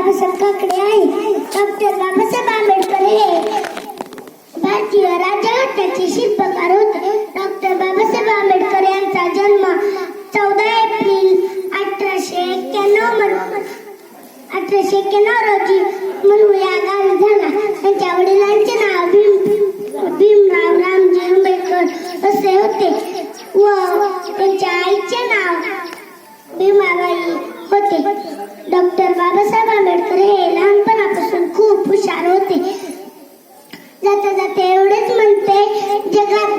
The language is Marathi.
बाबासाहेब काकडे आहे. डॉक्टर बाबासाहेब आंबेडकर हे भारतीय राज्यघटनेचे शिल्पकार होते. डॉक्टर बाबासाहेब आंबेडकर यांचा जन्म 14 एप्रिल 1891 रोजी मुलुंड या गावी झाला. त्यांच्या वडिलांचे नाव भीमराव रामजी आंबेडकर असे होते व त्यांच्या आईचे नाव भीमाबाई होते. डॉक्टर बाबासाहेब आंबेडकर हे लहानपणापासून खूप हुशार होते. जाता जाता एवढेच म्हणते, जगात